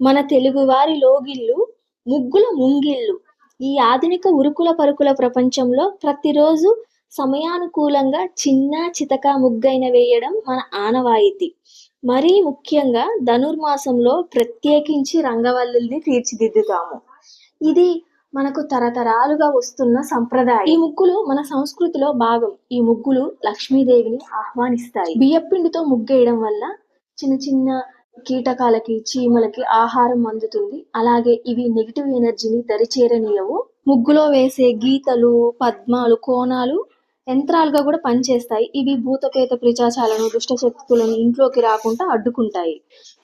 మన తెలుగువారి లోగిళ్ళు ముగ్గుల ముంగిళ్ళు. ఈ ఆధునిక ఉరుకుల పరుగుల ప్రపంచంలో ప్రతిరోజు సమయానుకూలంగా చిన్నా చితకా ముగ్గైన వేయడం మన ఆనవాయితీ. మరీ ముఖ్యంగా ధనుర్మాసంలో ప్రత్యేకించి రంగవల్లుల్ని తీర్చిదిద్దుతాము. ఇది మనకు తరతరాలుగా వస్తున్న సంప్రదాయం. ఈ ముగ్గులు మన సంస్కృతిలో భాగం. ఈ ముగ్గులు లక్ష్మీదేవిని ఆహ్వానిస్తాయి. బియ్యపిండితో ముగ్గేయడం వల్ల చిన్న చిన్న కీటకాలకి, చీమలకి ఆహారం అందుతుంది. అలాగే ఇవి నెగిటివ్ ఎనర్జీని దరిచేరనీయవు. ముగ్గులో వేసే గీతలు, పద్మాలు, కోణాలు యంత్రాలుగా కూడా పనిచేస్తాయి. ఇవి భూతపేత పిశాచాలను, దుష్ట శక్తులను ఇంట్లోకి రాకుండా అడ్డుకుంటాయి.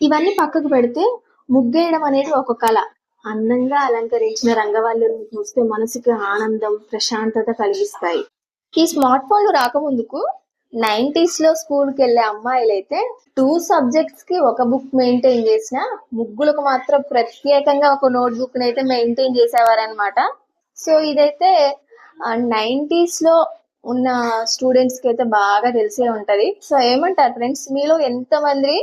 ఇవన్నీ పక్కకు పెడితే ముగ్గేయడం అనేది ఒక కళ. అందంగా అలంకరించిన రంగవల్లులను చూస్తే మనసుకి ఆనందం, ప్రశాంతత కలిగిస్తాయి. ఈ స్మార్ట్ ఫోన్లు రాకముందుకు 90s లో స్కూల్ కి వెళ్ళే అమ్మాయిలైతే 2 సబ్జెక్ట్స్ కి ఒక బుక్ మెయింటైన్ చేసిన, ముగ్గులకు మాత్రం ప్రత్యేకంగా ఒక నోట్ బుక్ అయితే మెయింటైన్ చేసేవారనమాట. సో ఇదైతే 90s లో ఉన్న స్టూడెంట్స్ కి అయితే బాగా తెలిసే ఉంటది. సో ఏమంటారు ఫ్రెండ్స్, మీలో ఎంతమంది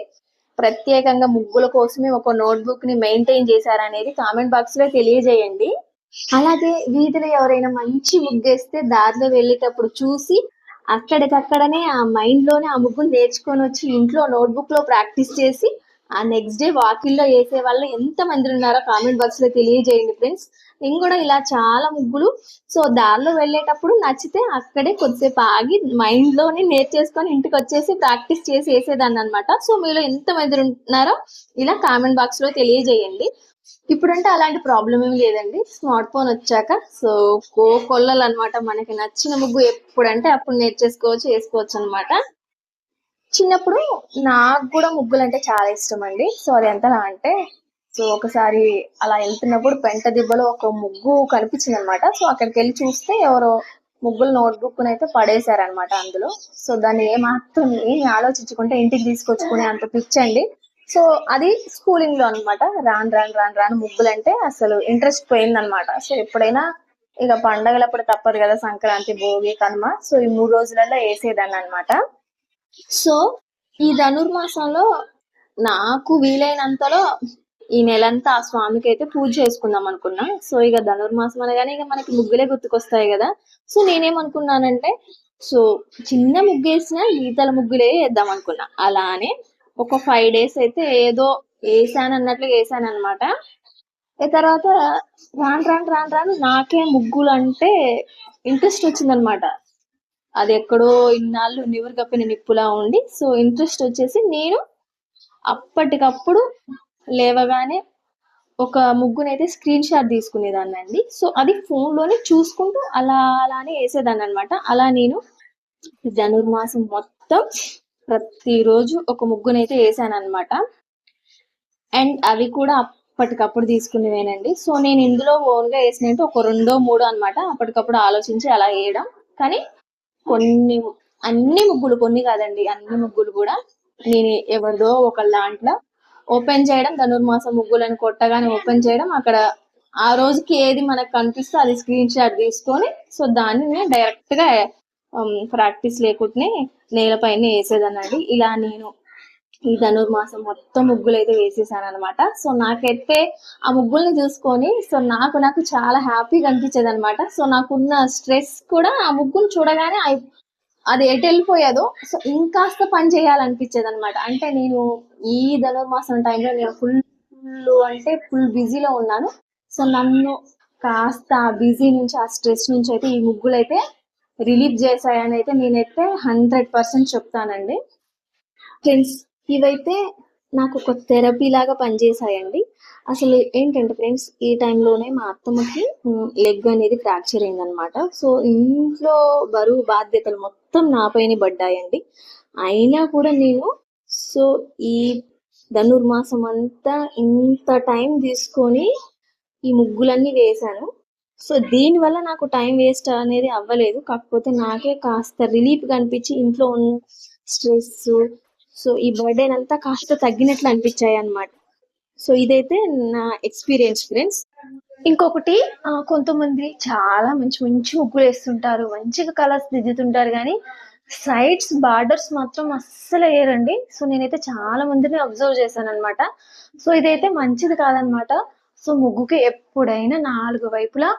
ప్రత్యేకంగా ముగ్గుల కోసమే ఒక నోట్ బుక్ ని మెయింటైన్ చేశారనేది కామెంట్ బాక్స్ లో తెలియజేయండి. అలాగే వీధిలో ఎవరైనా మంచి ముగ్గేస్తే దారిలో వెళ్ళేటప్పుడు చూసి అక్కడికక్కడనే ఆ మైండ్ లోనే ఆ ముగ్గును నేర్చుకొని వచ్చి ఇంట్లో నోట్బుక్ లో ప్రాక్టీస్ చేసి ఆ నెక్స్ట్ డే వాకిల్లో వేసే వాళ్ళు ఎంత మంది ఉన్నారో కామెంట్ బాక్స్ లో తెలియజేయండి ఫ్రెండ్స్. నేను కూడా ఇలా చాలా ముగ్గులు సో దారిలో వెళ్ళేటప్పుడు నచ్చితే అక్కడే కొద్దిసేపు ఆగి మైండ్ లోనే నేర్చేసుకొని ఇంటికి వచ్చేసి ప్రాక్టీస్ చేసి వేసేదాన్ని అనమాట. సో మీలో ఎంత మంది ఉన్నారో ఇలా కామెంట్ బాక్స్ లో తెలియజేయండి. ఇప్పుడంటే అలాంటి ప్రాబ్లం ఏమి లేదండి, స్మార్ట్ ఫోన్ వచ్చాక. సో కొల్లలు అనమాట, మనకి నచ్చిన ముగ్గు ఎప్పుడంటే అప్పుడు నేర్చేసుకోవచ్చు, వేసుకోవచ్చు అనమాట. చిన్నప్పుడు నాకు కూడా ముగ్గులు అంటే చాలా ఇష్టం అండి. సో అది ఎంతలా అంటే, సో ఒకసారి అలా వెళ్తున్నప్పుడు పెంట దిబ్బలో ఒక ముగ్గు కనిపించింది అనమాట. సో అక్కడికి వెళ్ళి చూస్తే ఎవరో ముగ్గులు నోట్బుక్ అయితే పడేశారనమాట అందులో. సో దాన్ని ఏమి ఆలోచించుకుంటే ఇంటికి తీసుకొచ్చుకునే అంత పిచ్చండి. సో అది స్కూలింగ్ లో అనమాట. రాను రాను రాను రాను ముగ్గులు అంటే అసలు ఇంట్రెస్ట్ పోయిందనమాట. సో ఎప్పుడైనా ఇక పండగలప్పుడు తప్పదు కదా, సంక్రాంతి, భోగి, కనుమ. సో ఈ 3 రోజులలో వేసేదాన్ని అనమాట. సో ఈ ధనుర్మాసంలో నాకు వీలైనంతలో ఈ నెలంతా ఆ స్వామికి అయితే పూజ చేసుకుందాం అనుకున్నా. సో ఇక ధనుర్మాసం అనగానే ఇక మనకి ముగ్గులే గుర్తుకొస్తాయి కదా. సో నేనేమనుకున్నానంటే, సో చిన్న ముగ్గేసిన గీతల ముగ్గులే వేద్దాం అనుకున్నా. అలానే ఒక 5 days అయితే ఏదో వేసానన్నట్లు వేసాను అనమాట. తర్వాత రాను రాను రాను రాను నాకే ముగ్గులు అంటే ఇంట్రెస్ట్ వచ్చిందనమాట. అది ఎక్కడో ఇన్నాళ్ళు నివురు కప్పిన నిప్పులా ఉండి, సో ఇంట్రెస్ట్ వచ్చేసి నేను అప్పటికప్పుడు లేవగానే ఒక ముగ్గునైతే స్క్రీన్ షాట్ తీసుకునేదాన్ని అండి. సో అది ఫోన్ లోనే చూసుకుంటూ అలానే వేసేదాన్ని అనమాట. అలా నేను ధనుర్మాసం మొత్తం ప్రతిరోజు ఒక ముగ్గునైతే వేసాను అనమాట. అండ్ అవి కూడా అప్పటికప్పుడు తీసుకునేవేనండి. సో నేను ఇందులో ఓన్ గా వేసినట్టు ఒక 2-3 అనమాట, అప్పటికప్పుడు ఆలోచించి అలా వేయడం. కానీ అన్ని ముగ్గులు, కొన్ని కాదండి అన్ని ముగ్గులు కూడా నేను ఎవరిదో ఒక దాంట్లో ఓపెన్ చేయడం, ధనుర్మాసం ముగ్గులను కొట్టగానే ఓపెన్ చేయడం, అక్కడ ఆ రోజుకి ఏది మనకు కనిపిస్తే అది స్క్రీన్ షాట్ తీసుకొని సో దాన్ని డైరెక్ట్ గా ప్రాక్టీస్ లేకుండానే నేలపైన వేసేదానండి. ఇలా నేను ఈ ధనుర్మాసం మొత్తం ముగ్గులు అయితే వేసేసాను అనమాట. సో నాకైతే ఆ ముగ్గుల్ని చూసుకొని సో నాకు చాలా హ్యాపీగా అనిపించేది అనమాట. సో నాకున్న స్ట్రెస్ కూడా ఆ ముగ్గులు చూడగానే అది ఎటు వెళ్ళిపోయేదో సో ఇంకాస్త పని చేయాలనిపించేది అనమాట. అంటే నేను ఈ ధనుర్మాసం టైంలో నేను ఫుల్ బిజీలో ఉన్నాను. సో నన్ను కాస్త ఆ బిజీ నుంచి, ఆ స్ట్రెస్ నుంచి అయితే ఈ ముగ్గులు అయితే రిలీఫ్ చేశాయని అయితే నేనైతే 100% చెప్తానండి ఫ్రెండ్స్. ఇవైతే నాకు ఒక థెరపీ లాగా పనిచేసాయండి. అసలు ఏంటంటే ఫ్రెండ్స్, ఈ టైంలోనే మా అత్తమ్మకి లెగ్ అనేది ఫ్రాక్చర్ అయిందనమాట. సో ఇంట్లో బరువు బాధ్యతలు మొత్తం నాపైనే పడ్డాయండి. అయినా కూడా నేను సో ఈ ధనుర్మాసం అంతా ఇంత టైం తీసుకొని ఈ ముగ్గులన్నీ వేశాను. సో దీనివల్ల నాకు టైం వేస్ట్ అనేది అవ్వలేదు. కాకపోతే నాకే కాస్త రిలీఫ్ గా అనిపించి ఇంట్లో ఉన్న స్ట్రెస్, సో ఈ బర్త్డే అంతా కాస్త తగ్గినట్లు అనిపించాయి అనమాట. సో ఇదైతే నా ఎక్స్పీరియన్స్ ఫ్రెండ్స్. ఇంకొకటి, కొంతమంది చాలా మంచి మంచి ముగ్గులు వేస్తుంటారు, మంచిగా కలర్స్ దిద్దుతుంటారు, కానీ సైడ్స్ బార్డర్స్ మాత్రం అస్సలెయ్యరండి. సో, నేనైతే చాలా మందిని అబ్జర్వ్ చేశాననమాట. సో, ఇదైతే మంచిది కాదనమాట. సో, ముగ్గుకి ఎప్పుడైనా 4 వైపులా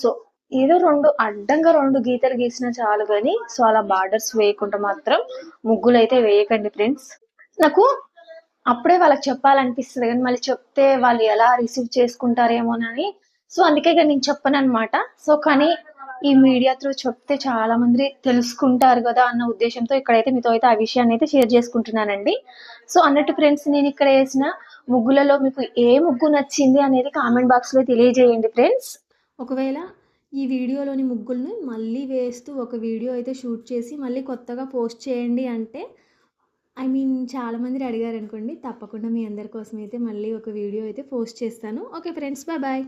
సో, ఏదో 2 అడ్డంగా 2 గీతలు గీసినా చాలు గానీ, సో, అలా బార్డర్స్ వేయకుండా మాత్రం ముగ్గులైతే వేయకండి ఫ్రెండ్స్. నాకు అప్పుడే వాళ్ళకి చెప్పాలనిపిస్తది గానీ, మళ్ళీ చెప్తే వాళ్ళు ఎలా రిసీవ్ చేసుకుంటారేమోనని. సో, అందుకే ఇగ నేను చెప్పననమాట. సో, కానీ ఈ మీడియా త్రూ చెప్తే చాలా మంది తెలుసుకుంటారు గదా! అన్న ఉద్దేశ్యంతో ఇక్కడైతే మీతో అయితే ఆ విషయాన్నయితే షేర్ చేసుకుంటున్నానండి. సో, అన్నట్టు ఫ్రెండ్స్ నేనిక్కడ ఏసిన ముగ్గులలో మీకు ఏ ముగ్గు నచ్చింది అనేది కామెంట్ బాక్స్‌లో తెలియజేయండి ఫ్రెండ్స్. ఒకవేళ ఈ వీడియోలోని ముగ్గుల్ని మళ్ళీ వేస్తూ ఒక వీడియో అయితే షూట్ చేసి మళ్ళీ కొత్తగా పోస్ట్ చేయండి అంటే చాలామంది అడిగారనుకోండి. తప్పకుండా మీ అందరి కోసమైతే మళ్ళీ ఒక వీడియో అయితే పోస్ట్ చేస్తాను. Okay friends. బాయ్.